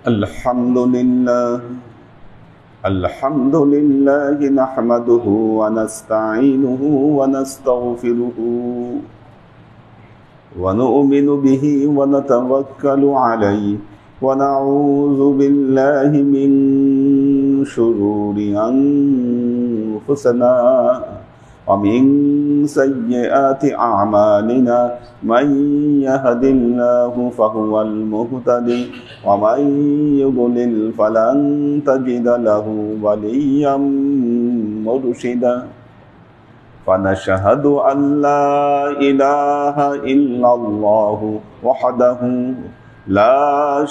الحمد لله نحمده ونستعينه ونستغفره ونؤمن به ونتوكل عليه ونعوذ بالله من شرور أنفسنا ومن سيئات أعمالنا من يهد الله فهو المهتدي ومن يضلل فلن تجد له وليا مرشدا فنشهد أن لا إله إلا الله وحده لا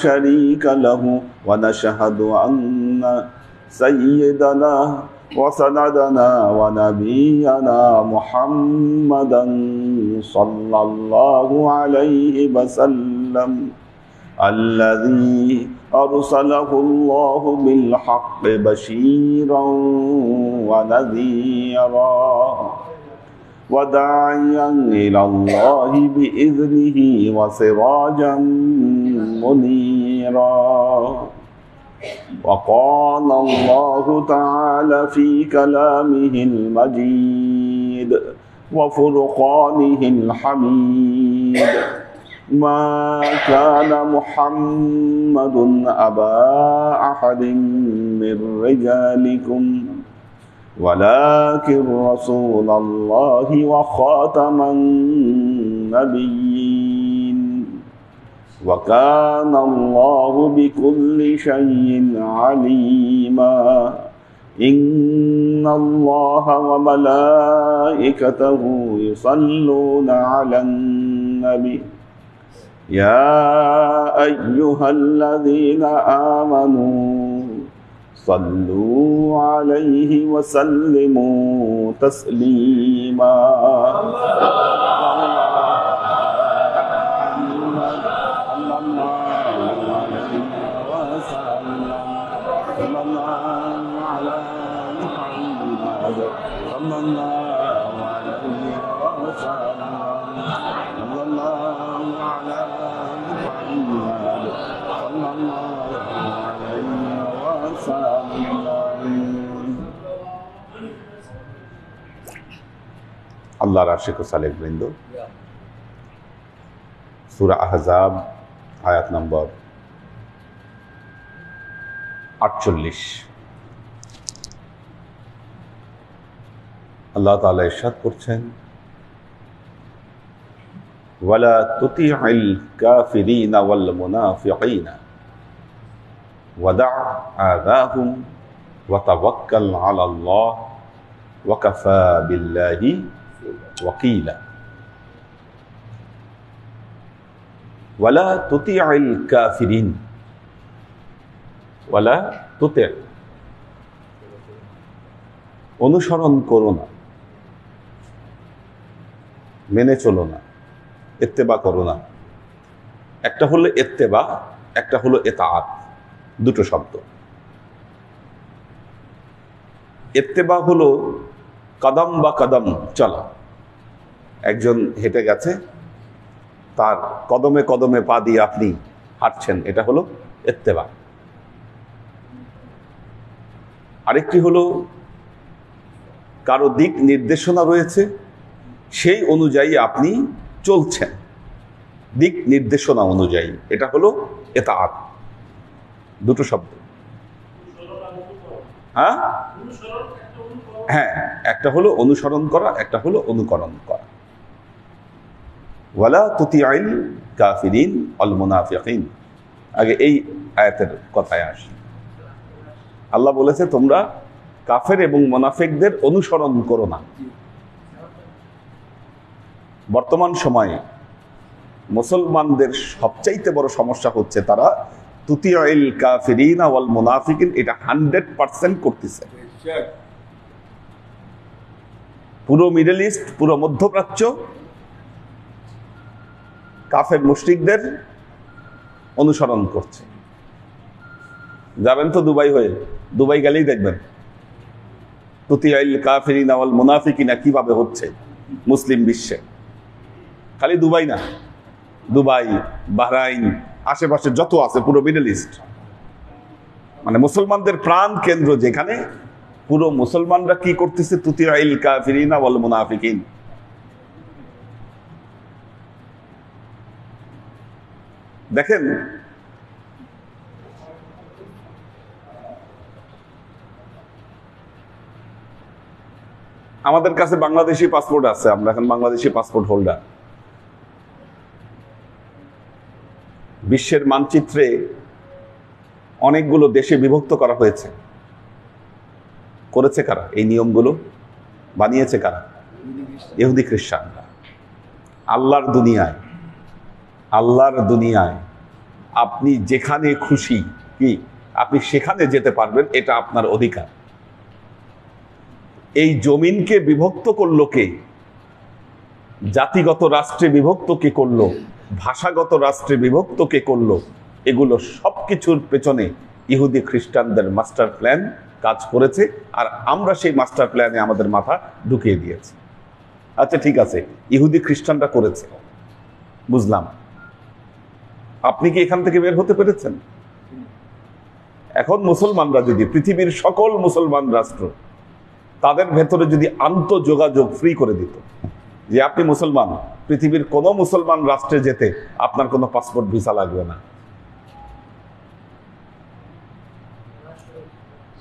شريك له ونشهد أن سيدنا وسندنا ونبينا محمدا صلى الله عليه وسلم الذي أرسله الله بالحق بشيرا ونذيرا وداعيا إلى الله بإذنه وسراجا منيرا وقال الله تعالى في كلامه المجيد وفرقانه الحميد ما كان محمد أبا أحد من رجالكم ولكن رسول الله وخاتم النبيين وكان الله بكل شيء عليما إن الله وملائكته يصلون على النبي يا أيها الذين آمنوا صلوا عليه وسلموا تسليما আল্লাহর আশিক ও সালেক বৃন্দ, সূরা আহজাব আয়াত নম্বর 48। আল্লাহ তাআলা ইরশাদ করছেন, ওয়ালা তুতি'ল কাফিরিনা ওয়াল মুনাফিকিনা ওয়াদা' আযাহুম ওয়া তাওয়াক্কাল আলাল্লাহ ওয়া কাফা বিল্লাহি ওয়াকিলা। ওয়ালা তুতি'ল কাফিরিন, ওয়ালা তুতি', অনুসরণ করো না, মেনে চলো না, ইত্তেবা করো না। একটা হলো ইত্তেবা, একটা হলো ইতাআত, দুটো শব্দ। ইত্তেবা হলো কদম বা কদম চলা, একজন হেঁটে গেছে, তার কদমে কদমে পা দিয়ে আপনি হাঁটছেন, এটা হলো ইত্তেবা। আরেকটি হলো কারো দিক নির্দেশনা রয়েছে, সেই অনুযায়ী আপনি চলছেন, দিক নির্দেশনা অনুযায়ী, এটা হলো ইতাআত। দুটো শব্দ। হ্যাঁ, একটা হলো অনুসরণ করা, একটা হলো অনুকরণ করা। ওয়ালা তুতি'ল কাফিরিন ওয়াল মুনাফিকিন। আগে এই আয়াতের কথায় আসি। আল্লাহ বলেছে, তোমরা কাফের এবং মুনাফিকদের অনুসরণ করো না। বর্তমান সময়ে মুসলমানদের সবচাইতে বড় সমস্যা হচ্ছে তারা তুতি'ল কাফিরিনা ওয়াল মুনাফিকিন এটা 100% করতেছে। পুরো মিডল ইস্ট, পুরো মধ্যপ্রাচ্য কাফের মুশরিকদের অনুসরণ করছে। যাবেন তো দুবাই হয়ে, দুবাই গেলেই দেখবেন তুতি'ল কাফিরিনা ওয়াল মুনাফিকিনা কিভাবে হচ্ছে মুসলিম বিশ্বে। খালি দুবাই না, দুবাই, বাহরাইন, আশেপাশে যত আছে পুরো মিডল ইস্ট মানে মুসলমানদের প্রাণ কেন্দ্র যেখানে, পুরো মুসলমানরা কি করতেছে, তুতিউল কাফিরিনা ওয়াল মুনাফিকিন। দেখেন আমাদের কাছে বাংলাদেশি পাসপোর্ট আছে, আমরা এখন বাংলাদেশি পাসপোর্ট হোল্ডার। বিশ্বের মানচিত্রে অনেকগুলো দেশে বিভক্ত করা হয়েছে। করেছে কারা? এই নিয়মগুলো বানিয়েছে কারা? ইহুদি খ্রিস্টানরা। আল্লাহর দুনিয়ায় আপনি যেখানে খুশি কি আপনি সেখানে যেতে পারবেন, এটা আপনার অধিকার। এই জমিনকে বিভক্ত করলো কে? জাতিগত রাষ্ট্রে বিভক্ত কে করলো? ভাষাগত রাষ্ট্রে বিভক্ত কে করলো? এগুলো সবকিছুর পেছনে ইহুদি খ্রিস্টানদের মাস্টার প্ল্যান কাজ করেছে, আর আমরা সেই মাস্টার প্ল্যানে আমাদের মাথা ঢুকিয়ে দিয়েছি। আচ্ছা ঠিক আছে, ইহুদি খ্রিস্টানরা করেছে, বুঝলাম। আপনি কি এখান থেকে বের হতে পেরেছেন? এখন মুসলমানরা যদি, পৃথিবীর সকল মুসলমান রাষ্ট্র তাদের ভেতরে যদি আন্তঃযোগাযোগ ফ্রি করে দিত, যে আপনি মুসলমান, পৃথিবীর কোনো মুসলমান রাষ্ট্রে যেতে আপনার কোনো পাসপোর্ট ভিসা লাগবে না।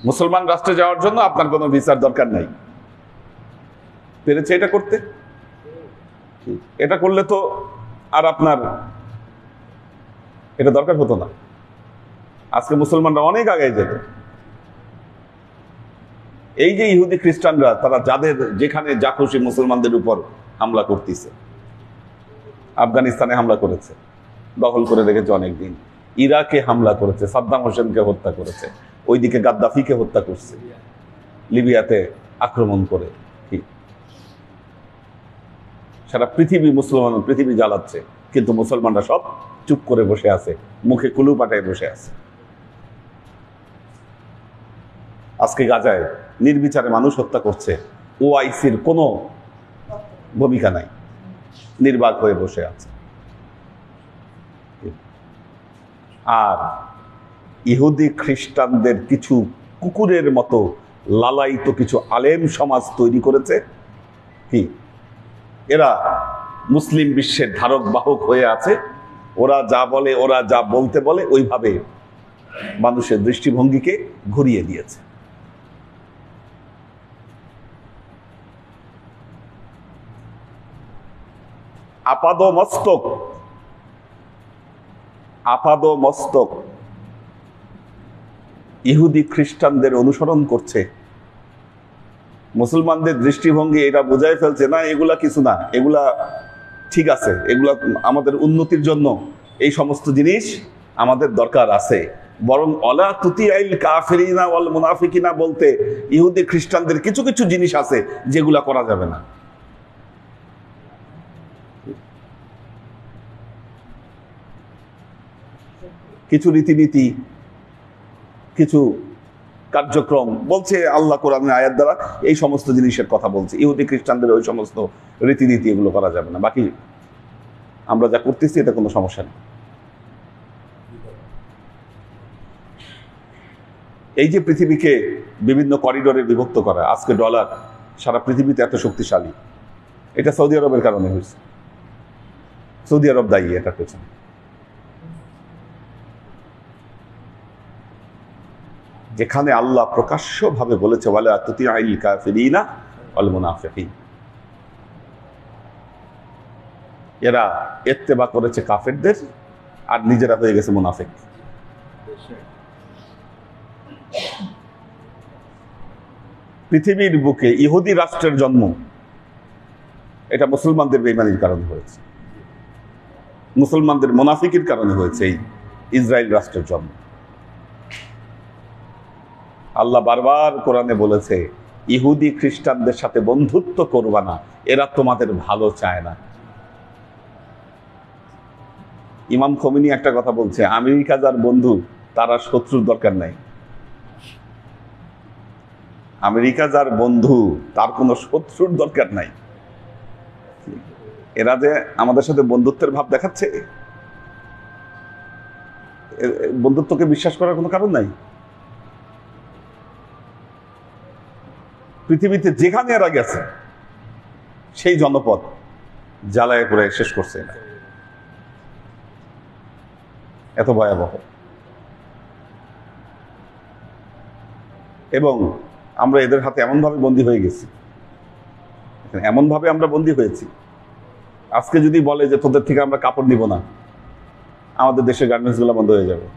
মুসলমান রাষ্ট্রে যাওয়ার জন্য আপনার কোনো ভিসার দরকার নাই। পেরেছে এটা করতে? এটা করলে তো আর আপনার এটা দরকার হতো না। আজকে মুসলমানরা অনেক আগে যেত। এই যে ইহুদি খ্রিস্টানরা, তারা যাদের যেখানে যা খুশি মুসলমানদের উপর হামলা করতেছে। আফগানিস্তানে হামলা করেছে, দখল করে রেখেছে অনেকদিন। ইরাকে হামলা করেছে, সাদ্দাম হোসেনকে হত্যা করেছে। ওইদিকে গাদ্দাফিকে হত্যা করছে, লিবিয়াতে আক্রমণ করে। সারা পৃথিবী পৃথিবী জ্বালাচ্ছে, কিন্তু মুসলমানরা সব চুপ করে বসে আছে, মুখে কুলু পাটায় বসে আছে। আজকে গাজায় নির্বিচারে মানুষ হত্যা করছে, ওআইসির কোনো ভূমিকা নাই, নির্বাক হয়ে বসে আছে। আর ইহুদি খ্রিস্টানদের কিছু কুকুরের মতো লালায়িত কিছু আলেম সমাজ তৈরি করেছে। কি এরা মুসলিম বিশ্বের ধারক বাহক হয়ে আছে। ওরা যা বলে, ওরা যা বলতে বলে, ওইভাবে মানুষের দৃষ্টিভঙ্গিকে ঘুরিয়ে দিয়েছে। আপাদমস্তক ইহুদি খ্রিস্টানদের অনুসরণ করছে। মুসলমানদের দৃষ্টিভঙ্গি এটা বোঝাই ফেলছে, না এগুলা কিছু না, এগুলা ঠিক আছে, এগুলা আমাদের উন্নতির জন্য এই সমস্ত জিনিস আমাদের দরকার আছে। বরং অলা তুতিউল কাফিরিনা ওয়াল মুনাফিকিনা বলতে ইহুদি খ্রিস্টানদের কিছু কিছু জিনিস আছে যেগুলা করা যাবে না। কিছু রীতিনীতি, কিছু কার্যক্রম বলছে আল্লাহ কোরআনের আয়াত দ্বারা এই সমস্ত জিনিসের কথা বলছে। ইহুদি খ্রিস্টানদের ওই সমস্ত রীতিনীতি এগুলো করা যাবে না, বাকি আমরা যা করতেছি এটা কোনো সমস্যা নেই। এই যে পৃথিবীকে বিভিন্ন করিডোরে বিভক্ত করা, আজকে ডলার সারা পৃথিবীতে এত শক্তিশালী, এটা সৌদি আরবের কারণে হয়েছে। সৌদি আরব দায়ী এটার পেছনে। যেখানে আল্লাহ প্রকাশ্যভাবে বলেছে ওয়ালা তুতিউল কাফিরিনা ওয়াল মুনাফিকিন, এরা ইত্তেবা করেছে কাফেরদের আর নিজেরা হয়ে গেছে মুনাফিক। পৃথিবীর বুকে ইহুদি রাষ্ট্রের জন্ম এটা মুসলমানদের বেঈমানির কারণে হয়েছে, মুসলমানদের মুনাফিকের কারণে হয়েছে এই ইসরায়েল রাষ্ট্রের জন্ম। আল্লাহ বারবার কোরআনে বলেছে ইহুদি খ্রিস্টানদের সাথে বন্ধুত্ব করবা না, এরা তোমাদের ভালো চায় না। ইমাম খোমেনি একটা কথা বলছে, আমেরিকা যার বন্ধু তারা শত্রুর দরকার নাই। আমেরিকা যার বন্ধু তার কোনো শত্রুর দরকার নাই। এরা যে আমাদের সাথে বন্ধুত্বের ভাব দেখাচ্ছে, বন্ধুত্বকে বিশ্বাস করার কোনো কারণ নাই। পৃথিবীতে যেখানে এরা গেছে সেই জনপদ জ্বালায় করে শেষ করছে না। এত ভয়াবহ। এবং আমরা এদের হাতে এমনভাবে বন্দী হয়ে গেছি, এমনভাবে আমরা বন্দী হয়েছি, আজকে যদি বলে যে তোদের থেকে আমরা কাপড় নিব না, আমাদের দেশের গার্মেন্টস গুলো বন্ধ হয়ে যাবে।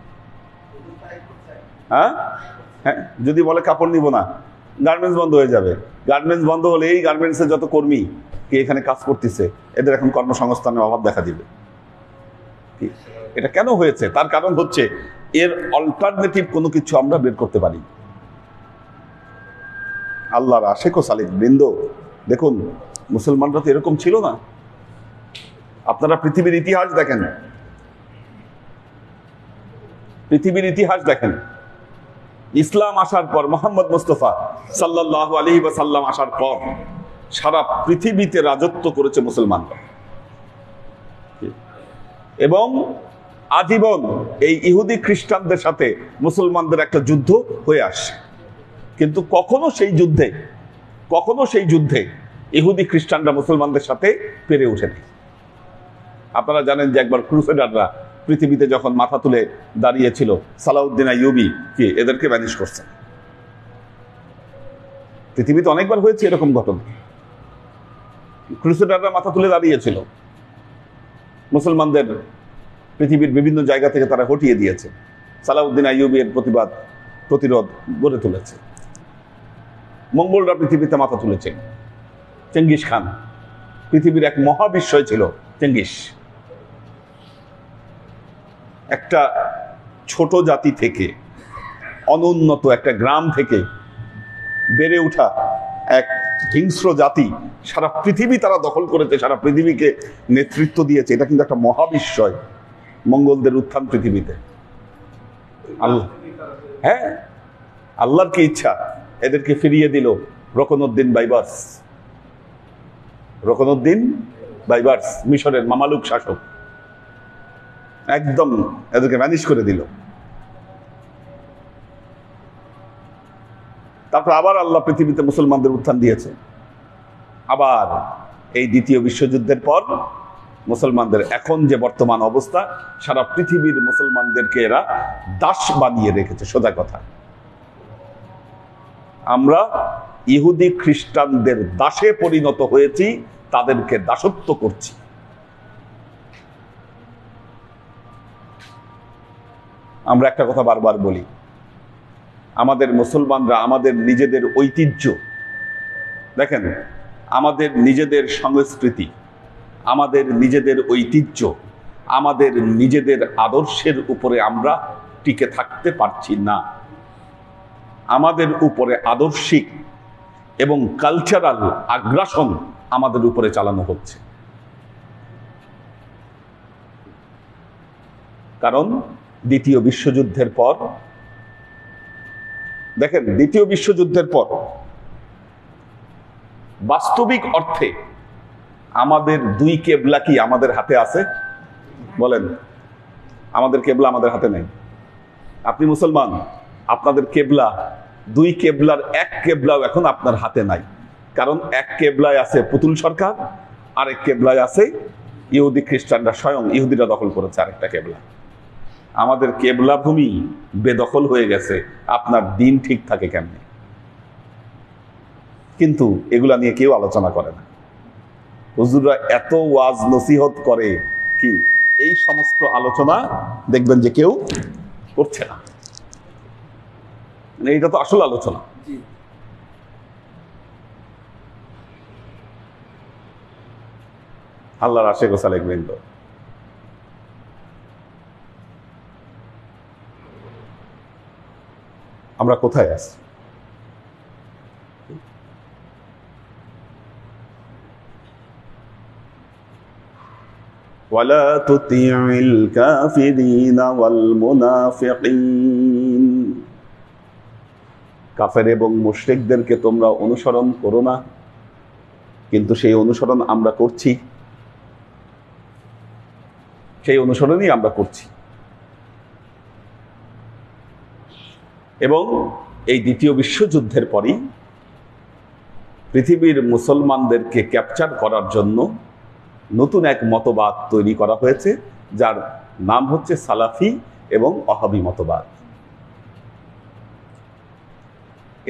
হ্যাঁ, যদি বলে কাপড় নিব না, গার্মেন্টস বন্ধ হয়ে যাবে। গার্মেন্টস বন্ধ হলে এই গার্মেন্টসের যত কর্মী কে এখানে কাজ করতেছে এদের এখন কর্মসংস্থানের অভাব দেখা দিবে। এটা কেন হয়েছে? তার কারণ হচ্ছে এর অল্টারনেটিভ কোনো কিছু আমরা বের করতে পারি। আল্লাহর আশেক ও সালিক বৃন্দ, দেখুন মুসলমানরা তো এরকম ছিল না। আপনারা পৃথিবীর ইতিহাস দেখেন, পৃথিবীর ইতিহাস দেখেন। ইসলাম আসার পর, মোহাম্মদ মুস্তাফা সাল্লাল্লাহু আলাইহি ওয়াসাল্লাম আসার পর সারা পৃথিবীতে রাজত্ব করেছে মুসলমানরা, এবং আজীবন এই ইহুদি খ্রিস্টানদের সাথে মুসলমানদের একটা যুদ্ধ হয়ে আসছে। কিন্তু কখনো সেই যুদ্ধে ইহুদি খ্রিস্টানরা মুসলমানদের সাথে পেরে ওঠেনি। আপনারা জানেন যে একবার ক্রুসেডাররা পৃথিবীতে যখন মাথা তুলে দাঁড়িয়েছিল, সালাউদ্দিন আইয়ুবী কি এদেরকে ব্যানিশ করছে। পৃথিবীতে অনেকবার হয়েছে এরকম ঘটনা। ক্রুসেডাররা মাথা তুলে দাঁড়িয়েছিল, মুসলমানদের পৃথিবীর বিভিন্ন জায়গা থেকে তারা হটিয়ে দিয়েছে। সালাউদ্দিন আইয়ুবী এর প্রতিরোধ গড়ে তুলেছে। মঙ্গলরা পৃথিবীতে মাথা তুলেছে। চেঙ্গিস খান, পৃথিবীর এক মহাবিস্ময় ছিল চেঙ্গিস। একটা ছোট জাতি থেকে, অনুন্নত একটা গ্রাম থেকে বেড়ে ওঠা এক হিংস্র জাতি, সারা পৃথিবী তারা দখল করেছে, সারা পৃথিবীকে নেতৃত্ব দিয়েছে। এটা কিন্তু একটা মহাবিস্ময়, মঙ্গলদের উত্থান পৃথিবীতে। আল্লাহ, হ্যাঁ, আল্লাহর কি ইচ্ছা এদেরকে ফিরিয়ে দিল রকনউদ্দিন বাইবার্স। রকনউদ্দিন বাইবার্স মিশরের মামালুক শাসক, একদম এদেরকে ভ্যানিশ করে দিল। তারপর আবার আল্লাহ পৃথিবীতে মুসলমানদের উত্থান দিয়েছে। আবার এই দ্বিতীয় বিশ্বযুদ্ধের পর মুসলমানদের এখন যে বর্তমান অবস্থা, সারা পৃথিবীর মুসলমানদেরকে এরা দাস বানিয়ে রেখেছে। সোজা কথা, আমরা ইহুদি খ্রিস্টানদের দাসে পরিণত হয়েছি, তাদেরকে দাসত্ব করছি। আমরা একটা কথা বারবার বলি, আমাদের মুসলমানরা আমাদের নিজেদের ঐতিহ্য দেখেন, আমাদের নিজেদের সংস্কৃতি, আমাদের নিজেদের ঐতিহ্য, আমাদের নিজেদের আদর্শের উপরে আমরা টিকে থাকতে পারছি না। আমাদের উপরে আদর্শিক এবং কালচারাল আগ্রাসন আমাদের উপরে চালানো হচ্ছে। কারণ দ্বিতীয় বিশ্বযুদ্ধের পর দেখেন, দ্বিতীয় বিশ্বযুদ্ধের পর বাস্তবিক অর্থে আমাদের দুই কেবলা কি আমাদের হাতে আছে? বলেন, আমাদের কেবলা আমাদের হাতে নেই। আপনি মুসলমান, আপনাদের কেবলা, দুই কেবলার এক কেবলাও এখন আপনার হাতে নাই। কারণ এক কেবলায় আছে পুতুল সরকার, আরেক কেবলায় আছে ইহুদি খ্রিস্টানরা, স্বয়ং ইহুদিরা দখল করেছে আরেকটা কেবলা। আমাদের কেবলা ভূমি বেদখল হয়ে গেছে, আপনার দিন ঠিক থাকে কেমনে? কিন্তু এগুলা নিয়ে কেউ আলোচনা করে না। হুজুররা এত ওয়াজ নসিহত করে কি এই সমস্ত আলোচনা দেখবেন যে কেউ করছে না। মানে এটা তো আসল আলোচনা। আল্লাহর আশেক ও সালেক বৃন্দ, আমরা কোথায় আছি? ওয়ালা তুতিউল কাফিরিন ওয়াল মুনাফিকিন, কাফের এবং মুশরিকদেরকে তোমরা অনুসরণ করো না। কিন্তু সেই অনুসরণ আমরা করছি, সেই অনুসরণই আমরা করছি। এবং এই দ্বিতীয় বিশ্বযুদ্ধের পরই পৃথিবীর মুসলমানদেরকে ক্যাপচার করার জন্য নতুন এক মতবাদ তৈরি করা হয়েছে, যার নাম হচ্ছে সালাফি এবং ওয়াহাবি মতবাদ।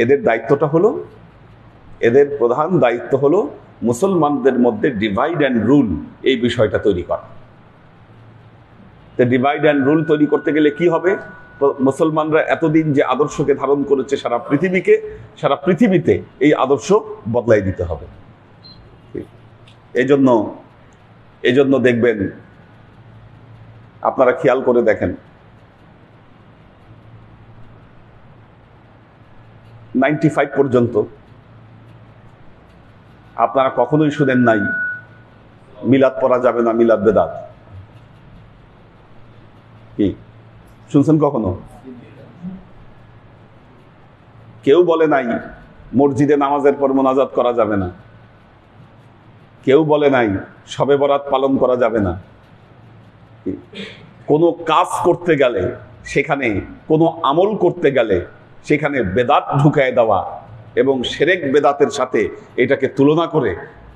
এদের দায়িত্বটা হলো, এদের প্রধান দায়িত্ব হলো মুসলমানদের মধ্যে ডিভাইড অ্যান্ড রুল এই বিষয়টা তৈরি করা। ডিভাইড অ্যান্ড রুল তৈরি করতে গেলে কি হবে? মুসলমানরা এতদিন যে আদর্শকে ধারণ করেছে সারা পৃথিবীতে এই আদর্শ বদলাই দিতে হবে। এই জন্য দেখবেন, আপনারা খেয়াল করে দেখেন, 95 পর্যন্ত আপনারা কখনোই শুনেন নাই মিলাদ পড়া যাবে না, মিলাদ বেদাত। কি শুনছেন কখনো? কেউ বলে নাই মসজিদে নামাজের পর মোনাজাত করা যাবে না, কেউ বলে নাই শবে বরাত পালন করা যাবে না। কোনো কাজ করতে গেলে, সেখানে কোনো আমল করতে গেলে সেখানে বেদাত ঢুকায় দেওয়া এবং শিরক বেদাতের সাথে এটাকে তুলনা করে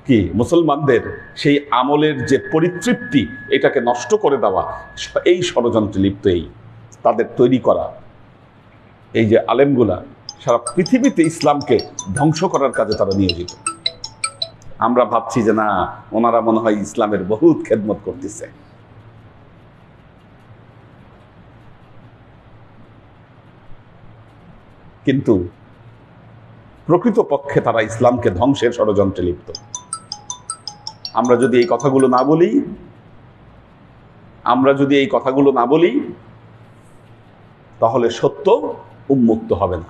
কি মুসলমানদের সেই আমলের যে পরিতৃপ্তি এটাকে নষ্ট করে দেওয়া, এই ষড়যন্ত্রে লিপ্ত এই তাদের তৈরি করা এই যে আলেমগুলা সারা পৃথিবীতে ইসলামকে ধ্বংস করার কাজে তারা নিয়োজিত। আমরা ভাবছি যে না, ওনারা মনে হয় ইসলামের বহুত খেদমত করতেছে। কিন্তু প্রকৃতপক্ষে তারা ইসলামকে ধ্বংসের ষড়যন্ত্রে লিপ্ত। আমরা যদি এই কথাগুলো না বলি, তাহলে সত্য উন্মুক্ত হবে না।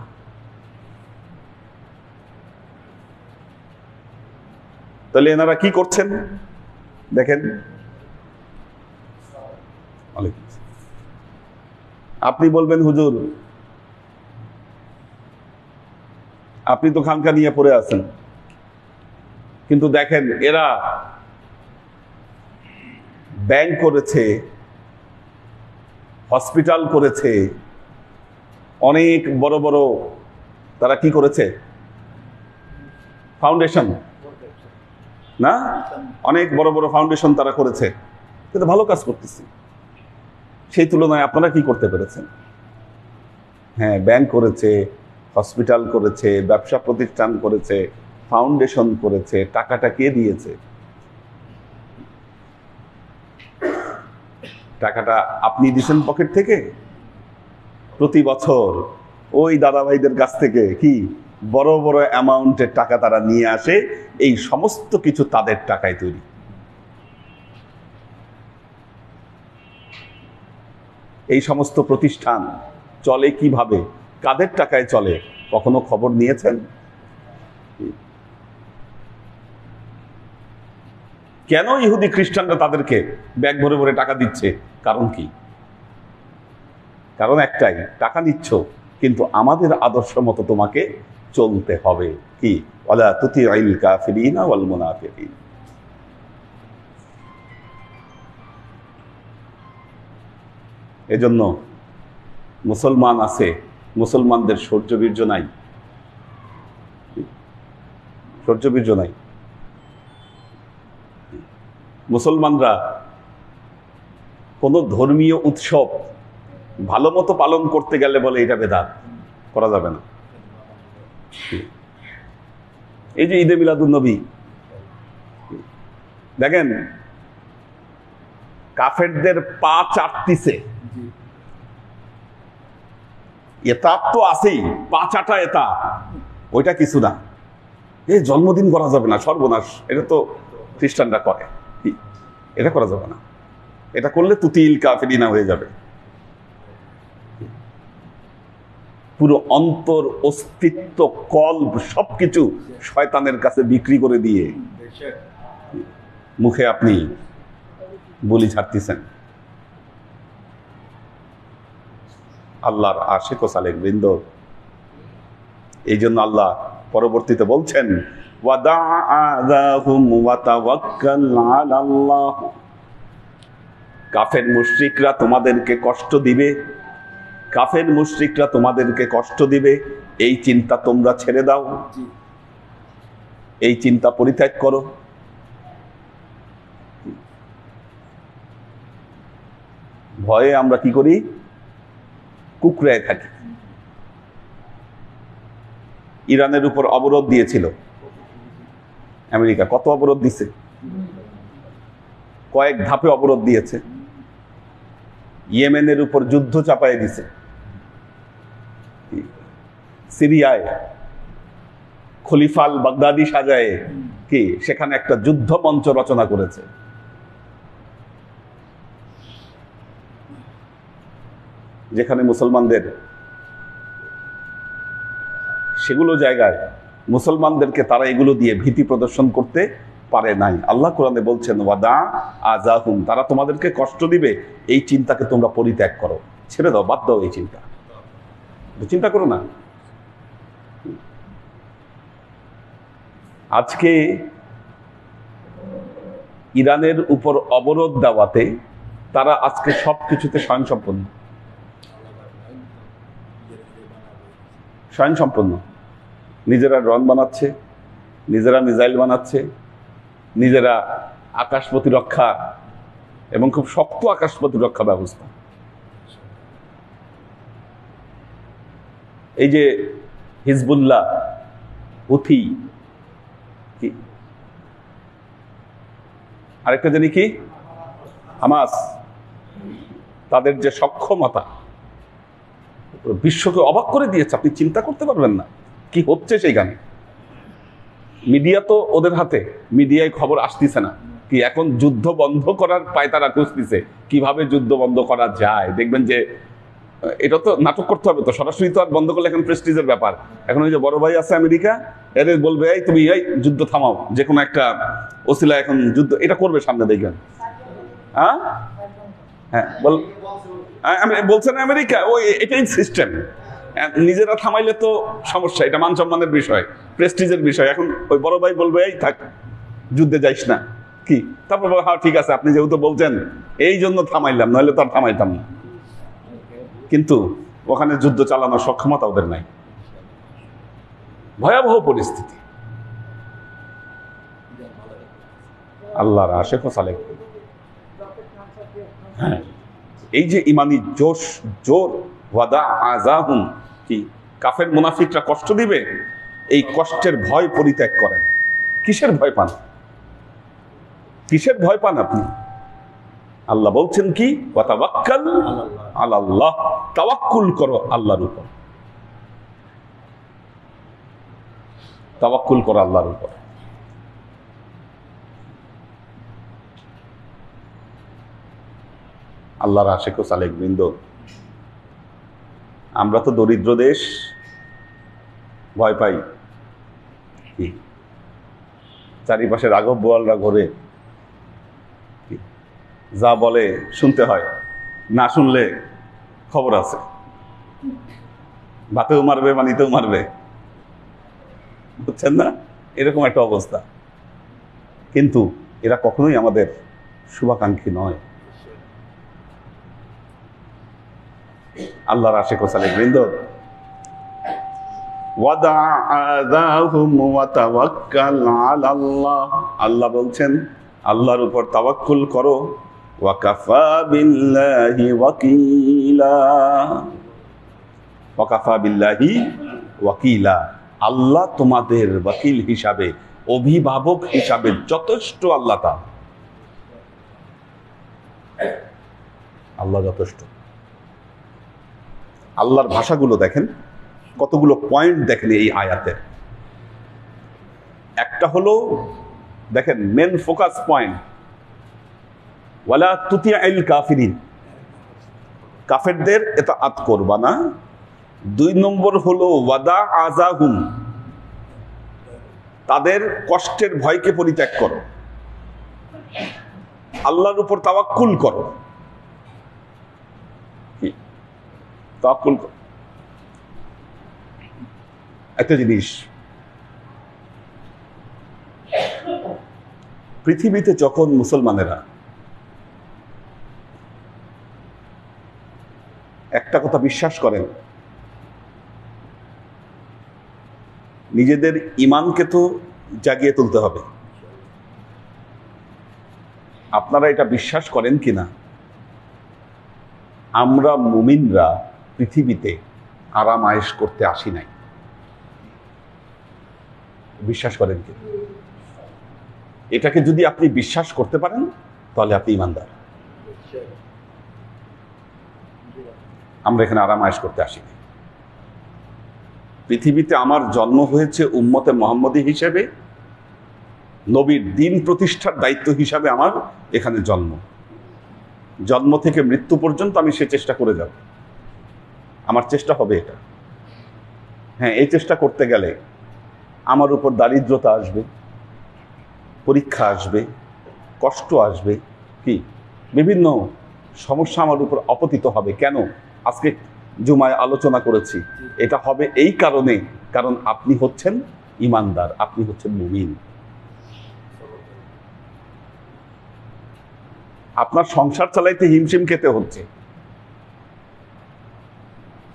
তাহলে এনারা কি করছেন দেখেন। আপনি বলবেন হুজুর আপনি তো খানকা নিয়ে পড়ে আছেন, কিন্তু দেখেন এরা ব্যাংক করেছে, হসপিটাল করেছে, অনেক বড় বড় তারা কি করেছে, ফাউন্ডেশন না, অনেক বড় বড় ফাউন্ডেশন তারা করেছে, কিন্তু ভালো কাজ করতেছে। সেই তুলনায় আপনারা কি করতে পেরেছেন? হ্যাঁ, ব্যাংক করেছে, হসপিটাল করেছে, ব্যবসা প্রতিষ্ঠান করেছে, ফাউন্ডেশন করেছে, টাকাটা কে দিয়েছে? টাকাটা আপনি দিয়েছেন পকেট থেকে? প্রতি বছর ওই দাদা ভাইদের কাছ থেকে কি বড় বড় অ্যামাউন্টের টাকা তারা নিয়ে আসে, এই সমস্ত কিছু তাদের টাকায় তৈরি। এই সমস্ত প্রতিষ্ঠান চলে কিভাবে, কাদের টাকায় চলে, কখনো খবর নিয়েছেন? কেন ইহুদি খ্রিস্টানরা তাদেরকে ব্যাগ ভরে ভরে টাকা দিচ্ছে? কারণ কি? কারণ একটাই, টাকা নিচ্ছ কিন্তু আমাদের আদর্শ মতো তোমাকে চলতে হবে। কি ওয়ালা তুতিউল কাফিরিনা ওয়াল মুনাফিকিন। এজন্য মুসলমান আছে, মুসলমানদের শৌর্যবীর্য নাই, শৌর্যবীর্য নাই। মুসলমানরা কোন ধর্মীয় উৎসব ভালো মতো পালন করতে গেলে বলে এটা বেদাত, করা যাবে না। এই যে ঈদে মিলাদুন্নবী দেখেন, কাফেরদের পা চাটতিছে, এটা তো আছেই, পা চাটা এটা, ওইটা কিছু না। এই জন্মদিন করা যাবে না, সর্বনাশ, এটা তো খ্রিস্টানরা করে, এটা করা যাবে না, এটা করলে তুতিল কাফিরিনা হয়ে যাবে। পুরো অন্তর, অস্তিত্ব, কল্প সবকিছু শয়তানের কাছে বিক্রি করে দিয়ে মুখে আপনি বলি ছাড়তেছেন। আল্লাহর আশিক ও সালেক বৃন্দ, এই জন্য আল্লাহ পরবর্তীতে বলছেন, কাফের মুশরিকরা তোমাদেরকে কষ্ট দিবে, কাফের মুশরিকরা তোমাদেরকে কষ্ট দিবে, এই চিন্তা তোমরা ছেড়ে দাও। এই চিন্তা পরিত্যাগ করো। ভয়ে আমরা কি করি? কুকড়ায় থাকি। ইরানের উপর অবরোধ দিয়েছিল আমেরিকা। কত অবরোধ দিছে? কয়েক ধাপে অবরোধ দিয়েছে। ইয়েমেনের উপর যুদ্ধ চাপায় দিছে। সিরিয়ায় খলিফাল বাগদাদি সাজায় কি সেখানে একটা যুদ্ধ মঞ্চ রচনা করেছে। যেখানে মুসলমানদের, সেগুলো জায়গায় মুসলমানদেরকে তারা এগুলো দিয়ে ভীতি প্রদর্শন করতে পারে নাই। আল্লাহ কোরআনে বলছেন ওয়াদা আজাহুম, তারা তোমাদেরকে কষ্ট দিবে, এই চিন্তাকে তোমরা পরিত্যাগ করো, ছেড়ে দাও, বাদ দাও এই চিন্তা, চিন্তা করো না। আজকে ইরানের উপর অবরোধ দেওয়াতে তারা আজকে সবকিছুতে স্বয়ংসম্পন্ন, স্বয়ংসম্পন্ন। নিজেরা ড্রোন বানাচ্ছে, নিজেরা মিসাইল বানাচ্ছে, নিজেরা আকাশ প্রতিরক্ষা এবং খুব শক্ত আকাশ প্রতিরক্ষা ব্যবস্থা। এই যে হিজবুল্লাহ, হুথি, আরেকটা জানি কি হামাস, তাদের যে সক্ষমতা বিশ্বকে অবাক করে দিয়েছে। আপনি চিন্তা করতে পারবেন না কি হচ্ছে সেইখানে। মিডিয়া তো ওদের হাতে, মিডিয়ায় খবর আসতেছে না কি এখন যুদ্ধ বন্ধ করার পায়তারা খুঁজতেছে, কিভাবে যুদ্ধ বন্ধ করা যায়। দেখবেন যে এটা তো নাটক করতে হবে, তো সরাসরি তো আর বন্ধ করলে এখন প্রেস্টিজের ব্যাপার। এখন ওই যে বড় ভাই আছে আমেরিকা, এদের বলবে এই তুমি এই যুদ্ধ থামাও, যে কোনো একটা ওসিলা এখন যুদ্ধ এটা করবে সামনে, দেখবেন। হ্যাঁ হ্যাঁ বলছেন আমেরিকা, ওই এটাই সিস্টেম। নিজেরা থামাইলে তো সমস্যা, এটা মান সম্মানের বিষয়, প্রেস্টিজের বিষয়। এখন ওই বড় ভাই বলবে এই থাক, যুদ্ধে যাইস না, কি তারপর হ্যাঁ ঠিক আছে আপনি যেহেতু বলছেন এই জন্য থামাইলাম, নইলে তো আর থামাইতাম না। কিন্তু ওখানে যুদ্ধ চালানোর সক্ষমতা ওদের নাই। ভয়াবহ পরিস্থিতি। আল্লাহর আশেক সালেক। হ্যাঁ, এই যে ইমানি জোশ, জোর, ওয়াদা আজাহুম, কি কাফের মুনাফিকরা কষ্ট দিবে, এই কষ্টের ভয় পরিত্যাগ করেন। কিসের ভয় পান? কিসের ভয় পান আপনি? আল্লাহ বলছেন কি ওয়াতাওয়াক্কাল আলাল্লাহ, তাওয়াক্কুল করো আল্লাহর উপর, তাওয়াক্কুল করো আল্লাহর উপর। আল্লাহর আশিক ও সালেক বৃন্দ, আমরা তো দরিদ্র দেশ, ভয় পাই। চারিপাশে রাঘব বোয়ালরা ঘোরে, যা বলে শুনতে হয়, না শুনলে খবর আছে, ভাতেও মারবে, পানিতেও মারবে, বুঝছেন না? এরকম একটা অবস্থা। কিন্তু এরা কখনোই আমাদের শুভাকাঙ্ক্ষী নয়। আল্লাহর আশিক ও সালেক বৃন্দ, আল্লাহ বলছেন আল্লাহর উপর তাওয়াক্কুল করো, ওয়াকাফা বিল্লাহি ওয়াকিলা, ওয়াকাফা বিল্লাহি ওয়াকিলা, আল্লাহ তোমাদের ওয়াকিল হিসাবে, অভিভাবক হিসাবে যথেষ্ট। আল্লাহ তা, আল্লাহ যথেষ্ট। আল্লাহর ভাষাগুলো দেখেন, কতগুলো পয়েন্ট দেখেন এই আয়াতের। একটা হলো দেখেন মেন ফোকাস পয়েন্ট, ওয়ালা তুতিআল কাফিরিন, কাফেরদের ইতাআত করবা না। 2 নম্বর হলো ওয়াদা আযাহুম, তাদের কষ্টের ভয়কে পরিত্যাগ করো, আল্লাহর উপর তাওয়াক্কুল করো। তাওয়াক্কুল করো। একটা জিনিস, পৃথিবীতে যখন মুসলমানেরা একটা কথা বিশ্বাস করেন, নিজেদের ইমানকে তো জাগিয়ে তুলতে হবে। আপনারা এটা বিশ্বাস করেন কিনা, আমরা মুমিনরা পৃথিবীতে আরাম আয়েশ করতে আসি নাই? বিশ্বাস করেন কিনা? এটাকে যদি আপনি বিশ্বাস করতে পারেন তাহলে আপনি ইমানদার। আমরা এখানে আরাম আয়েশ করতে আসি নাই। পৃথিবীতে আমার জন্ম হয়েছে উম্মতে মুহাম্মদী হিসেবে, নবীর দিন প্রতিষ্ঠার দায়িত্ব হিসাবে আমার এখানে জন্ম। জন্ম থেকে মৃত্যু পর্যন্ত আমি সে চেষ্টা করে যাব। আমার চেষ্টা হবে এটা। হ্যাঁ, এই চেষ্টা করতে গেলে আমার উপর দারিদ্রতা আসবে, পরীক্ষা আসবে, কষ্ট আসবে, কি বিভিন্ন সমস্যা আমার উপর আপতিত হবে। কেন? আজকে জুমায় আলোচনা করেছি, এটা হবে এই কারণে, কারণ আপনি হচ্ছেন ইমানদার, আপনি হচ্ছেন মুমিন। আপনার সংসার চালাইতে হিমশিম খেতে হচ্ছে,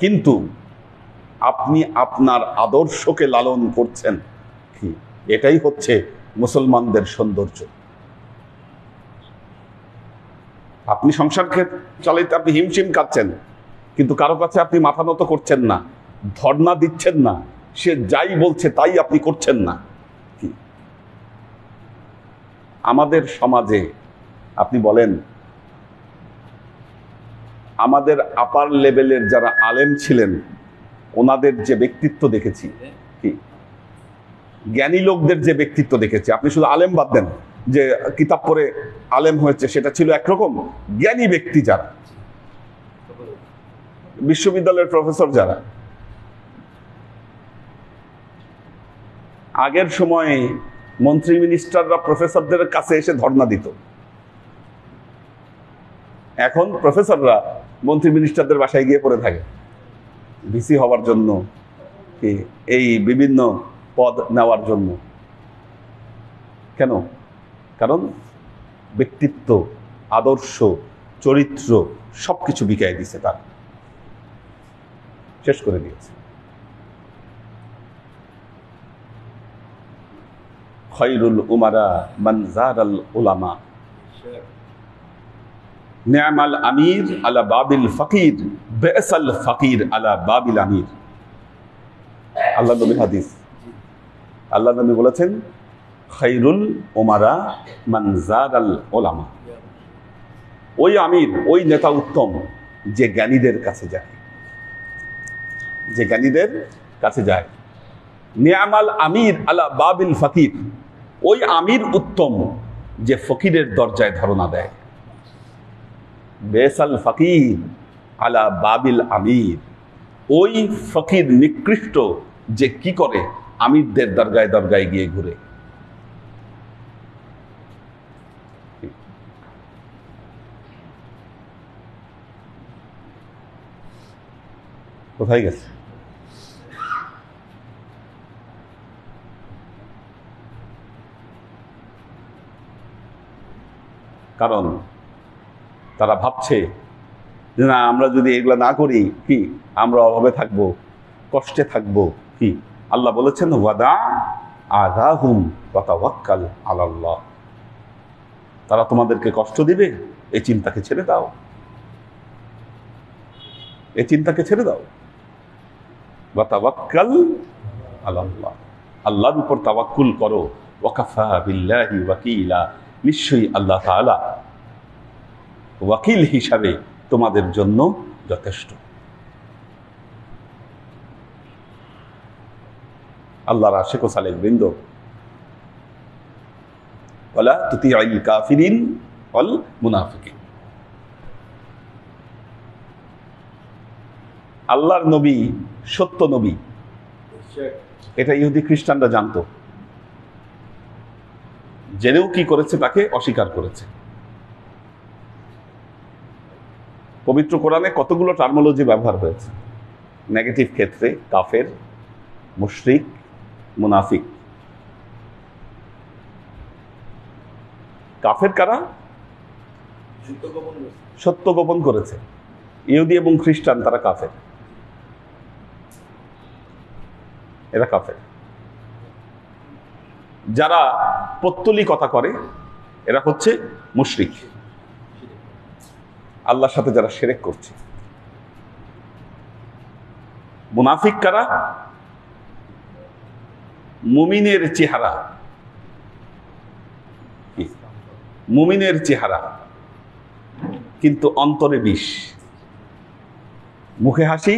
কিন্তু আপনি আপনার আদর্শকে লালন করছেন, কি এটাই হচ্ছে মুসলমানদের সৌন্দর্য। আপনি সংসার চালাইতে আপনি হিমশিম খাচ্ছেন, কিন্তু কারো কাছে আপনি মাথা নত করছেন না, ধর্ণা দিচ্ছেন না, সে যাই বলছে তাই আপনি করছেন না। কি আমাদের সমাজে আপনি বলেন, আমাদের আপার লেভেলের যারা আলেম ছিলেন ওনাদের যে ব্যক্তিত্ব দেখেছি, কি জ্ঞানী লোকদের যে ব্যক্তিত্ব দেখেছি, আপনি শুধু আলেম বাদ দেন, যে কিতাব পড়ে আলেম হয়েছে সেটা ছিল একরকম, জ্ঞানী ব্যক্তি যারা, বিশ্ববিদ্যালয়ের প্রফেসর যারা, আগের সময়ে মন্ত্রী মিনিস্টাররা প্রফেসরদের কাছে এসে ধর্ণা দিত, এখন প্রফেসররা মন্ত্রী মিনিস্টারদের বাসায় গিয়ে পড়ে থাকে ভিসি হওয়ার জন্য, এই বিভিন্ন পদ নেওয়ার জন্য। কেন? কারণ ব্যক্তিত্ব, আদর্শ, চরিত্র সবকিছু বিকায় দিছে, তার শেষ করে দিয়েছে। খায়রুল উমারা মান জারাল উলামা, নি'মাল আমির আলা বাবিল ফকির, বিসাল ফকির আলা বাবিল আমির। আল্লাহ নবীর হাদিস, আল্লাহ নবী বলেছেন খায়রুল উমারা মান জারাল উলামা, ওই আমির, ওই নেতা উত্তম যে জ্ঞানীদের কাছে যায়, যে জ্ঞানীদের কাছে যায়। নি'মাল আমির আলা বাবিল ফকির, ওই আমির উত্তম যে ফকিরের দরজায় ধারণা দেয়। বেসাল ফকির আলা বাবিল আমির, ওই ফকির নিকৃষ্ট যে কি করে আমিরদের দরগায় দরগায় গিয়ে ঘুরে। কোথায় গেছে? কারণ তারা ভাবছে যে না, আমরা যদি এগুলো না করি, কি আমরা অভাবে থাকবো, কষ্টে থাকবো। কি আল্লাহ বলেছেন ওয়াদা আযাহুম ওয়া তাওয়াক্কাল আলাল্লাহ, তারা তোমাদেরকে কষ্ট দিবে, এই চিন্তাকে ছেড়ে দাও, এই চিন্তাকে ছেড়ে দাও। ওয়া তাওয়াক্কাল আলাল্লাহ, আল্লাহর উপর তাওয়াক্কুল করো। ওয়া কাফা বিল্লাহি ওয়াকিলা, নিশ্চয়ই আল্লাহ তাআলা ওয়াকিল হিসাবে তোমাদের জন্য যথেষ্ট। আল্লাহর আশিক ও সালেক বৃন্দ, ওয়ালা তুতিউল কাফিরিন ওয়াল মুনাফিকিন। আল্লাহর নবী সত্য নবী, এটা ইহুদি খ্রিস্টানরা জানতো, জেনেও কি করেছে? তাকে অস্বীকার করেছে। পবিত্র কোরআনে কতগুলো টার্মোলজি ব্যবহার হয়েছে নেগেটিভ ক্ষেত্রে, কাফের, মুশরিক, মুনাফিক। কাফের কারা? সত্য গোপন করেছে। ইহুদি এবং খ্রিস্টান তারা কাফের, এরা কাফের। যারা পত্তলি কথা করে এরা হচ্ছে মুশরিক, আল্লাহর সাথে যারা শিরক করছে। মুনাফিক কারা? মুমিনের চেহারা, মুমিনের চেহারা কিন্তু অন্তরে বিষ, মুখে হাসি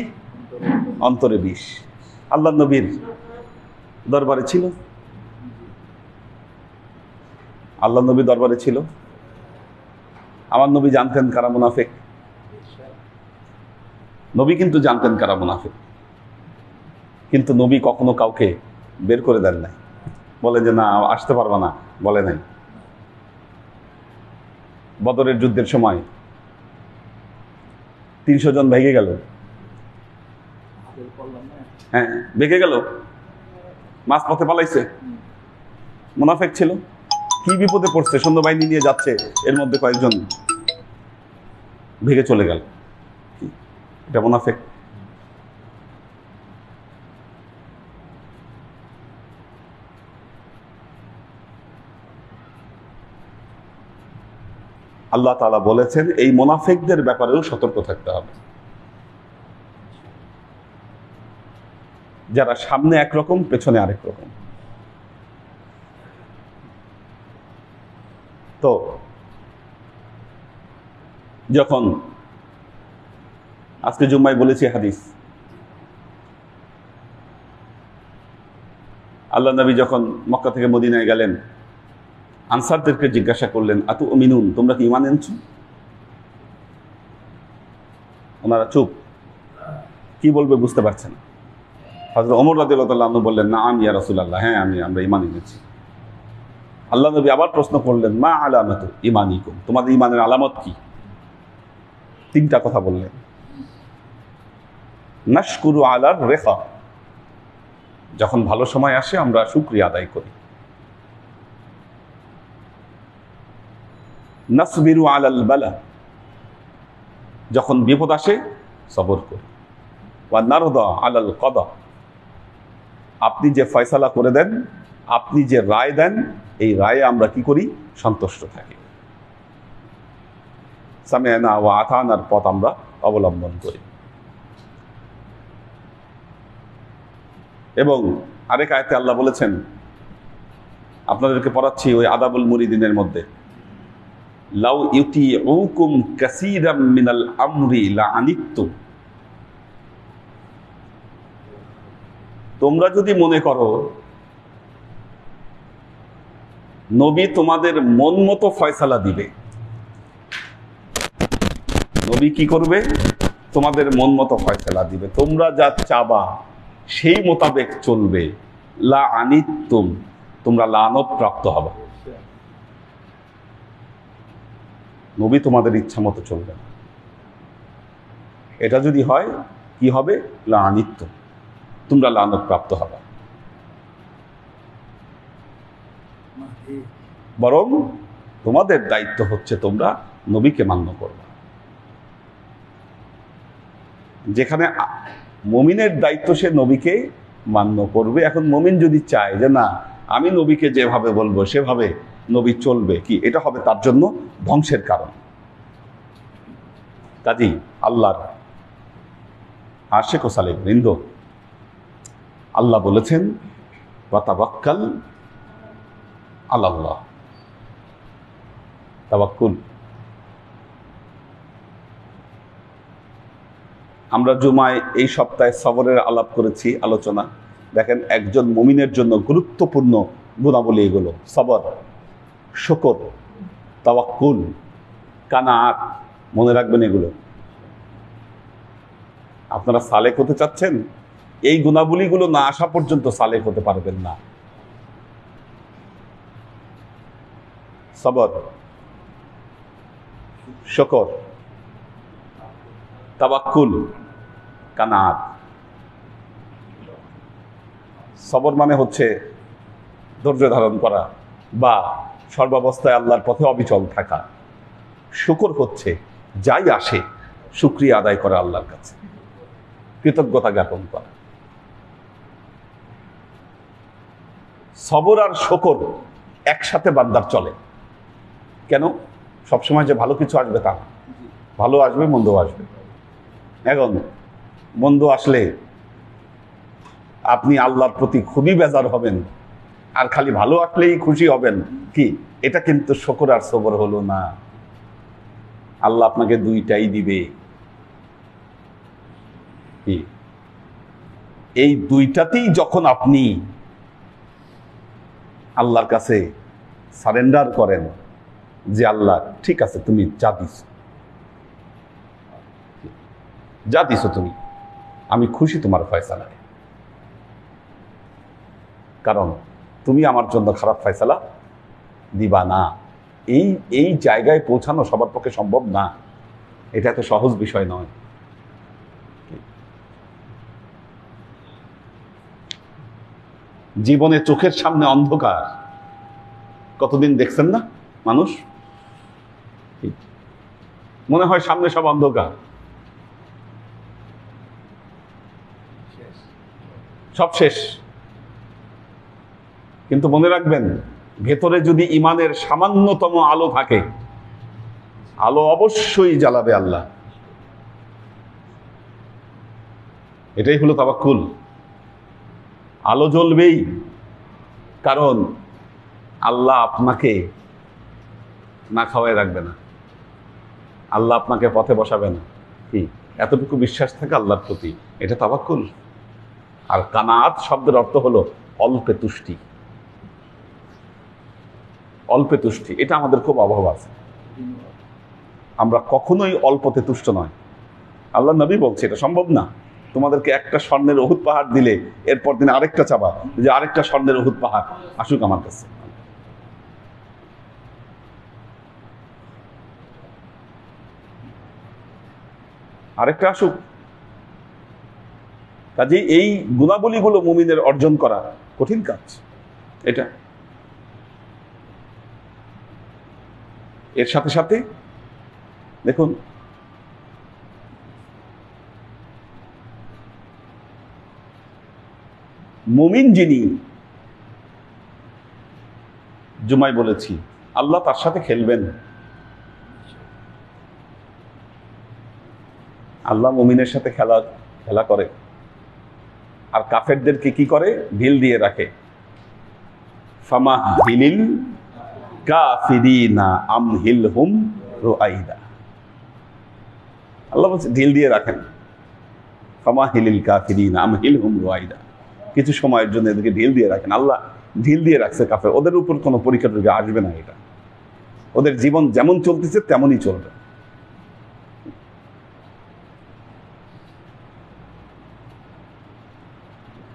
অন্তরে বিষ। আল্লাহ নবীর দরবারে ছিল, আল্লাহ নবী দরবারে ছিল, আমার নবী জানতেন কারা মুনাফিক, নবী কিন্তু জানতেন কারা মুনাফিক, কিন্তু নবী কখনো কাউকে বের করে দেন নাই, বলে যে না আসতে পারবা না, বলে নাই। বদরের যুদ্ধের সময় 300 জন ভেগে গেল, হ্যাঁ ভেগে গেল, মাঝপথে পালাইছে, মুনাফিক ছিল। কি বিপদে পড়ছে, সৈন্যবাহিনী নিয়ে যাচ্ছে, এর মধ্যে কয়েকজন ভেগে চলে গেল, এটা মুনাফিক। আল্লাহ তাআলা বলেছেন এই মুনাফিকদের ব্যাপারেও সতর্ক থাকতে হবে। যারা সামনে একরকম পেছনে আরেক রকম। তো যখন আজকে জুম্মায় বলেছি হাদিস, আল্লাহ নবী যখন মক্কা থেকে মদিনায় গেলেন, আনসারদেরকে জিজ্ঞাসা করলেন আতু মিনুন, তোমরা কি ঈমান এনেছো? ওনারা চুপ, কি বলবে বুঝতে পারছেন। হযরত ওমর রাদিয়াল্লাহু আনহু বললেন নাআম ইয়া রাসূলুল্লাহ, হ্যাঁ আমরা ঈমান এনেছি। আল্লাহ নবী আবার প্রশ্ন করলেন মা আলামাতু ঈমানিকুম, তোমাদের ঈমানের আলামত কি? 3টা কথা বললেন। নাশকুরু আলার রেখা, যখন ভালো সময় আসে আমরা শুকরিয়া আদায় করি। নাসবিরু আলাল বালা, যখন বিপদ আসে সবর করি। ওয়া নারদা আলাল কদা, আপনি যে ফয়সালা করে দেন, আপনি যে রায় দেন, এই রায়ে আমরা কি করি? সন্তুষ্ট থাকি। সামি'না ওয়া আতানার পথ আমরা অবলম্বন করি। এবং আরেক আয়াতে আল্লাহ বলেছেন, আপনাদেরকে পড়াচ্ছি ওই আদাবুল মুরিদিনের মধ্যে, লাউ ইউতিউকুম কাসীরাম মিনাল আমরি লাআনিতুম, তোমরা যদি মনে করো নবী তোমাদের মন মতো ফয়সালা দিবে, নবী কি করবে? তোমাদের মন মতো ফয়সালা দিবে, তোমরা যা চাবা সেই মোতাবেক চলবে, লাআনিতুম, তোমরা লানত প্রাপ্ত হবে। নবী তোমাদের ইচ্ছা মতো চলবে না। এটা যদি হয় কি হবে? লাআনিতুম, তোমরা লানত প্রাপ্ত হবে। বরং তোমাদের দায়িত্ব হচ্ছে তোমরা নবীকে মান্য করবে। যেখানে মুমিনের দায়িত্ব সে নবীকে মান্য করবে। এখন মুমিন যদি চায় যে না আমি নবীকে যেভাবে বলবো সেভাবে নবী চলবে, কি এটা হবে তার জন্য ধ্বংসের কারণ। কাজী আল্লাহর আশিক ও সালেক বৃন্দ, আল্লাহ বলেছেন ওয়াতাওয়াক্কাল আলাল্লাহ, তাওয়াক্কুল। আমরা জুমায় এই সপ্তাহে সবরের আলাপ করেছি, আলোচনা। দেখেন একজন মুমিনের জন্য গুরুত্বপূর্ণ গুণাবলী এগুলো: সবর, শুকর, তাওয়াক্কুল, কানাআত। মনে রাখবেন এগুলো। আপনারা সালেক হতে চাচ্ছেন, এই গুণাবলীগুলো না আসা পর্যন্ত সালেক হতে পারবেন না। সবর, শুকর, তাওয়াক্কুল, কানাআত। সবর মানে হচ্ছে ধৈর্য ধারণ করা বা সর্বাবস্থায় আল্লাহর পথে অবিচল থাকা। শুকর হচ্ছে যাই আসে শুকরিয়া আদায় করা, আল্লাহর কাছে কৃতজ্ঞতা জ্ঞাপন করা। সবর আর শকর একসাথে বান্দার চলে। কেন? সবসময় যে ভালো কিছু আসবে তা না, ভালো আসবে মন্দ আসবে। এখন মন্দ আসলে আপনি আল্লাহর প্রতি খুবই বেজার হবেন, আর খালি ভালো আসলেই খুশি হবেন, কি এটা কিন্তু শকর আর সবর হলো না। আল্লাহ আপনাকে দুইটাই দিবে। কি এই দুইটাতেই যখন আপনি আল্লাহর কাছে সারেন্ডার করেন যে আল্লাহ ঠিক আছে, তুমি যা দিছো তুমি, আমি খুশি তোমার ফয়সালায়, কারণ তুমি আমার জন্য খারাপ ফয়সালা দিবা না। এই জায়গায় পৌঁছানো সবার পক্ষে সম্ভব না, এটা এত সহজ বিষয় নয়। জীবনে চোখের সামনে অন্ধকার, কতদিন দেখছেন না মানুষ, মনে হয় সামনে সব অন্ধকার, সব শেষ। কিন্তু মনে রাখবেন, ভেতরে যদি ইমানের সামান্যতম আলো থাকে, আলো অবশ্যই জ্বালাবে আল্লাহ। এটাই হলো তাওয়াক্কুল। আলো জ্বলবেই, কারণ আল্লাহ আপনাকে না খাওয়াই রাখবে না, আল্লাহ আপনাকে পথে বসাবে না। কি এতটুকু বিশ্বাস থাকে আল্লাহর প্রতি, এটা তাওয়াক্কুল। আর কানাআত শব্দের অর্থ হলো অল্পে তুষ্টি। অল্পে তুষ্টি, এটা আমাদের খুব অভাব আছে। আমরা কখনোই অল্পতে তুষ্ট নয়। আল্লাহ নবী বলছে এটা সম্ভব না, তোমাদেরকে একটা স্বর্ণের উহুদ পাহাড় দিলে এরপর দিন আরেকটা চাবা, যে আরেকটা স্বর্ণের উহুদ পাহাড় আসুক আমার কাছে। আরেকটা আসুক। কাজে এই গুণাবলীগুলো মুমিনের অর্জন করা কঠিন কাজ। এটা এর সাথে সাথে দেখুন, মুমিন যিনি, জুমায় বলেছি, আল্লাহ তার সাথে খেলবেন। আল্লাহ মুমিনের সাথে খেলা করে, আর কাফেরদেরকে কি করে? ঢিল দিয়ে রাখে। ফামাহিলিল কাফিরিনা আমহিলহুম রুআইদা। আল্লাহ বলছে ঢিল দিয়ে রাখেন। ফামাহিলিল কাফিরিনা আমহিলহুম রুআইদা, কিছু সময়ের জন্য এদেরকে ঢিল দিয়ে রাখেন। আল্লাহ ঢিল দিয়ে রাখছে কাফের, ওদের উপর কোনো পরীক্ষা টরীক্ষা আসবে না। এটা ওদের জীবন যেমন চলতেছে তেমনই চলবে।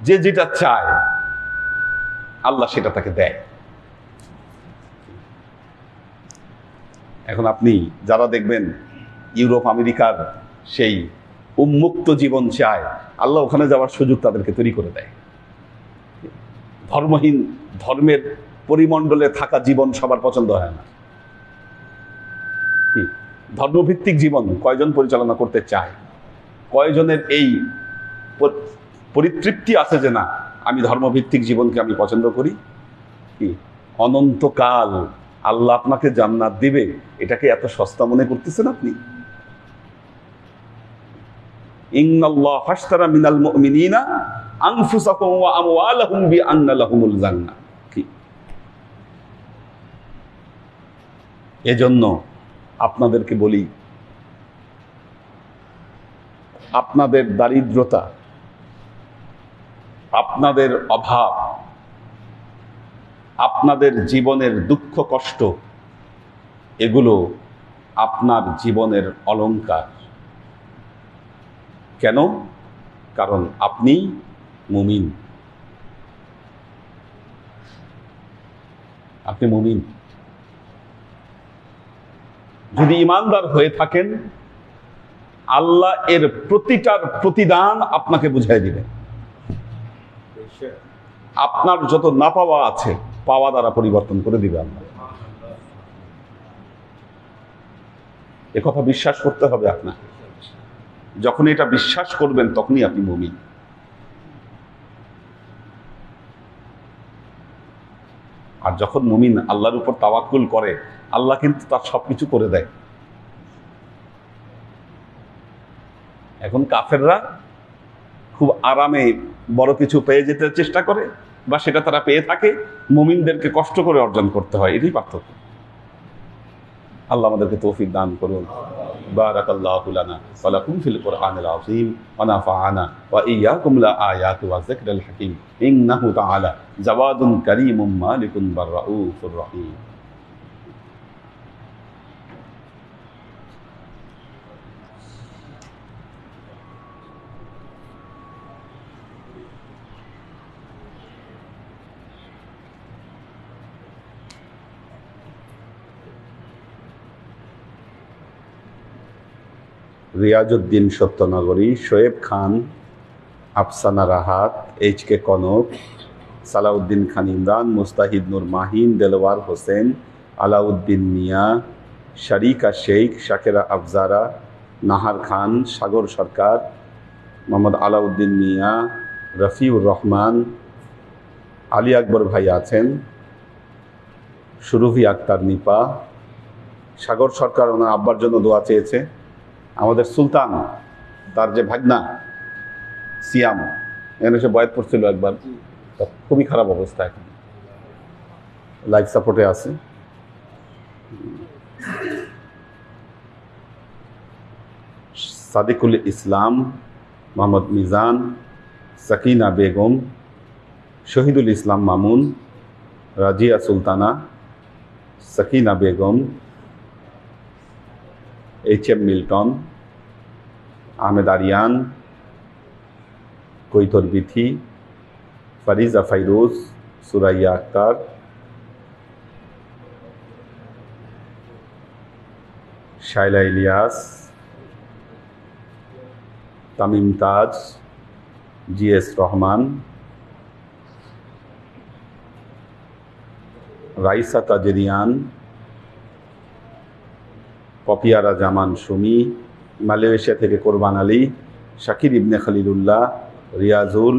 যে যেটা চায় আল্লাহ সেটা তাকে দেয়। এখন আপনি যারা দেখবেন ইউরোপ আমেরিকার সেই উন্মুক্ত জীবন চায়, আল্লাহ ওখানে যাওয়ার সুযোগ তাদেরকে তৈরি করে দেয়। ধর্মহীন, ধর্মের পরিমণ্ডলে থাকা জীবন সবার পছন্দ হয় না। কি ধর্মভিত্তিক জীবন কয়জন পরিচালনা করতে চায়? কয়জনের এই পরিতৃপ্তি আছে যে না, আমি ধর্মভিত্তিক জীবনকে আমি পছন্দ করি? কি অনন্তকাল আল্লাহ আপনাকে জান্নাত দিবে, এটাকে এত সস্তা মনে করতেছেন আপনি? ইন্নাল্লাহ হাশতারা মিনাল মুমিনিনা আনফুসাহুম ওয়া আমওয়ালাহুম বিআন্না লাহুমুল জান্নাহ। কি এজন্য আপনাদেরকে বলি, আপনাদের দারিদ্রতা, আপনাদের অভাব, আপনাদের জীবনের দুঃখ কষ্ট, এগুলো আপনার জীবনের অলংকার। কেন? কারণ আপনি মুমিন। আপনি মুমিন। যদি ঈমানদার হয়ে থাকেন, আল্লাহ এর প্রতিটার প্রতিদান আপনাকে বুঝাই দিবেন। আপনার যত না পাওয়া আছে, পাওয়া দ্বারা পরিবর্তন করে দিবে আল্লাহ। একথা বিশ্বাস করতে হবে আপনার। যখন এটা বিশ্বাস করবেন তখনই আপনি মুমিন। আর যখন মুমিন আল্লাহর উপর তাওয়াক্কুল করে, আল্লাহ কিন্তু তার সবকিছু করে দেয়। এখন কাফেররা খুব আরামে বড় কিছু পেয়ে যেতে চেষ্টা করে, বা সেটা তারা পেয়ে থাকে, মুমিনদেরকে কষ্ট করে অর্জন করতে হয়, এটাই পার্থক্য। আল্লাহ আমাদেরকে তৌফিক দান করুন। বারাকাল্লাহু লানা ওয়া লাকুম ফিল কুরআনিল আযীম ওয়া নাফা'ানা ওয়া ইয়্যাকুম লা আয়াতি ওয়া যিকরিল হাকীম ইন্নাহু তাআলা জাওয়াদুন কারীমুম মালিকুন বাররাউফুর রহিম। রিয়াজউদ্দিন সত্যনগরী, শোয়েব খান, আফসানা রাহাত, এইচ.কে কনক, সালাউদ্দিন খান ইমরান, মুস্তাহিদ নূর মাহিন, দেলোয়ার হোসেন, আলাউদ্দিন মিয়া, শারিকা শেখ, শাকেরা আফজারা, নাহার খান, সাগর সরকার, মোহাম্মদ আলাউদ্দিন মিয়া, রফিউর রহমান, আলী আকবর ভাই আছেন, সুরভি আক্তার নিপা, সাগর সরকার ওনার আব্বার জন্য দোয়া চেয়েছে। আমাদের সুলতান, তার যে ভাগনা সিয়াম, এখানে সে বয়াত পড়ছিল একবার, খুবই খারাপ অবস্থা, এখন লাইফ সাপোর্টে আছে। সাদিকুল ইসলাম, মোহাম্মদ মিজান, সাকিনা বেগম, শহীদুল ইসলাম মামুন, রাজিয়া সুলতানা, সাকিনা বেগম, এইচ.এম মিল্টন, আহমেদ আরিয়ান, কৈতর বিথি, ফারিজা ফাইরুজ, সুরাইয়া আক্তার, শাইলা ইলিয়াস, তামিম তাজ, জি.এস রহমান, রাইসা তাজরিয়ান, পপিয়ারা জামান সুমি, মালয়েশিয়া থেকে কোরবান আলী, শাকির ইবনে খলিলুল্লাহ, রিয়াজুল,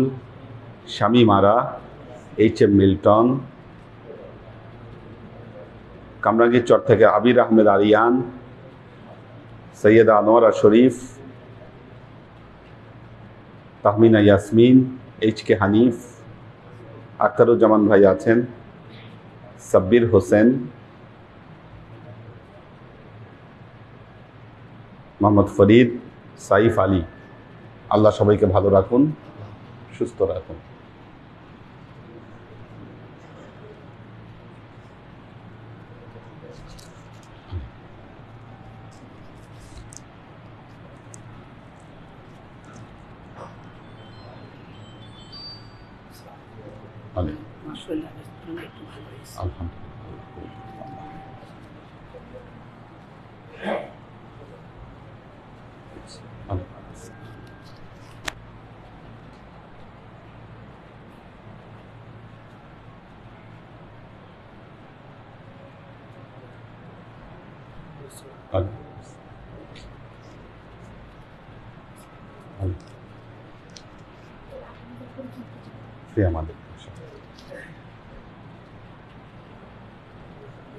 শামীম আরা, এইচ.এম মিল্টন, কামরাঙ্গীর চর থেকে আবির আহমেদ আরিয়ান, সৈয়দা আনোয়ারা শরীফ, তাহমিনা ইয়াসমিন, এইচ.কে হানিফ, আখতারুজ্জামান ভাই আছেন, সাব্বির হোসেন, মোহাম্মদ ফরিদ, সাইফ আলী। আল্লাহ সবাইকে ভালো রাখুন, সুস্থ রাখুন।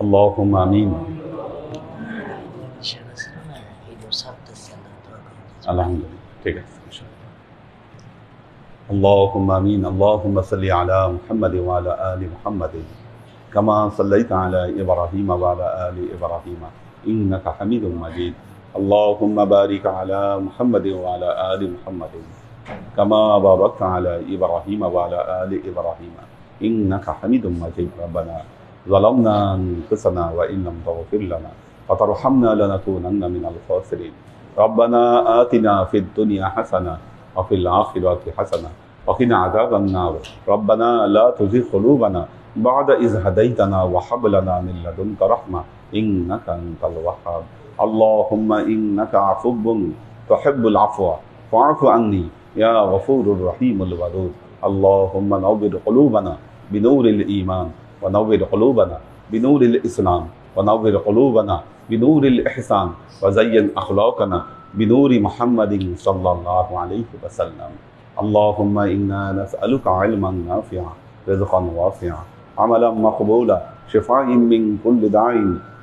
اللهم آمين. الحمد لله. ঠিক আছে اللهم آمين. اللهم صل على محمد وعلى آل محمد كما صليت على إبراهيم وعلى آل إبراهيم إنك حميد مجيد. اللهم بارك على محمد وعلى آل محمد كما باركت على إبراهيم وعلى آل إبراهيم إنك حميد مجيد. ربنا ظلمنا أنفسنا وإن لم تغفر لنا وترحمنا لنكونن من الخاسرين. ربنا آتنا في الدنيا حسنة وفي الآخرة حسنة وقنا عذاب النار. ربنا لا تزغ قلوبنا بعد إذ هديتنا وهب لنا من لدنك رحمة إنك أنت الوهاب. اللهم إنك عفو تحب العفو فاعف عني يا غفور الرحيم الودود. اللهم نور قلوبنا بنور الإيمان ونور قلوبنا بنور الإسلام ونور قلوبنا بنور الإحسان وزين أخلاقنا بنور محمد صلى الله عليه وسلم. اللهم إنا نسألك علما نافعا رزقا واسعا عملا مقبولا شفاء من كل داء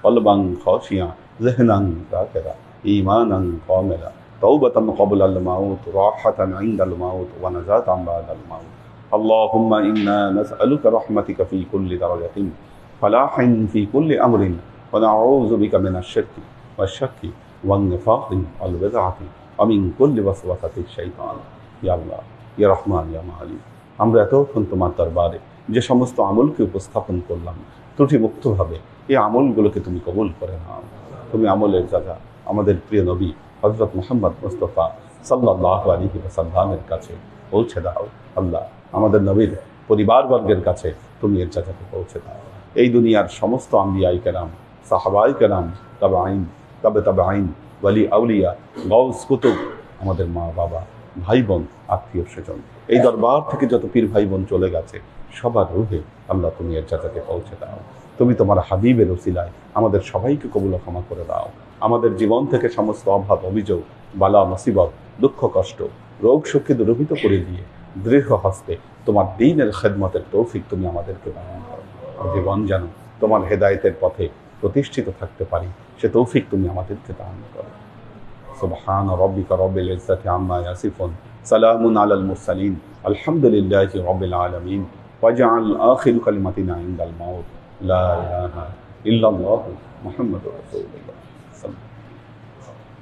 قلبا خاشعا ذهنا ذاكرا إيمانا كاملا توبة قبل الموت راحة عند الموت ونجاة بعد الموت اللهم إنا نسألك رحمتك في كل درجة فلاح في كل أمر ونعوذ بك من الشرك والشك والنفاق والبدعة ومن كل وسوسة الشيطان يا الله يا رحمن يا মালিক আমরা এতক্ষণ তোমার দরবারে যে সমস্ত আমলকে উপস্থাপন করলাম ত্রুটিমুক্তভাবে এই আমলগুলোকে তুমি কবুল করে নাও। তুমি আমলের যাজা আমাদের প্রিয় নবী হযরত মুহাম্মদ মুস্তাফা সাল্লাল্লাহু আলাইহি ওয়াসাল্লামের কাছে পৌঁছে দাও। আল্লাহ আমাদের নবীর পরিবারবর্গের কাছে তুমি এর যাজাকে পৌঁছে দাও। এই দুনিয়ার সমস্ত আম্বিয়ায়ে কেরাম সাহাবায়ে কেরাম তাবেঈন তাবেঈন ওয়ালি আউলিয়া গাউস কুতুব আমাদের মা বাবা ভাই বোন আত্মীয় স্বজন এই দরবার থেকে যত পীর ভাই বোন চলে গেছে সবার রূহে আল্লাহ তুমি এর যাজাকে পৌঁছে দাও। তুমি তোমার হাবিবের ওসিলায় আমাদের সবাইকে কবুল ক্ষমা করে দাও। আমাদের জীবন থেকে সমস্ত অভাব অভিযোগ বালা মুসিবত দুঃখ কষ্ট রোগ শোককে দূরীভূত করে দিয়ে দৃঢ় হস্তে তোমার দ্বীনের খেদমতের তৌফিক তুমি আমাদেরকে দান করো। জীবন যেন তোমার হেদায়েতের পথে প্রতিষ্ঠিত থাকতে পারি সে তৌফিক তুমি আমাদেরকে দান করো। سبحان ربك رب العزة عما يصفون سلام على المرسلين الحمد لله رب العالمين واجعل آخر كلمتنا عند الموت لا إله إلا الله محمد رسول الله صلى الله عليه وسلم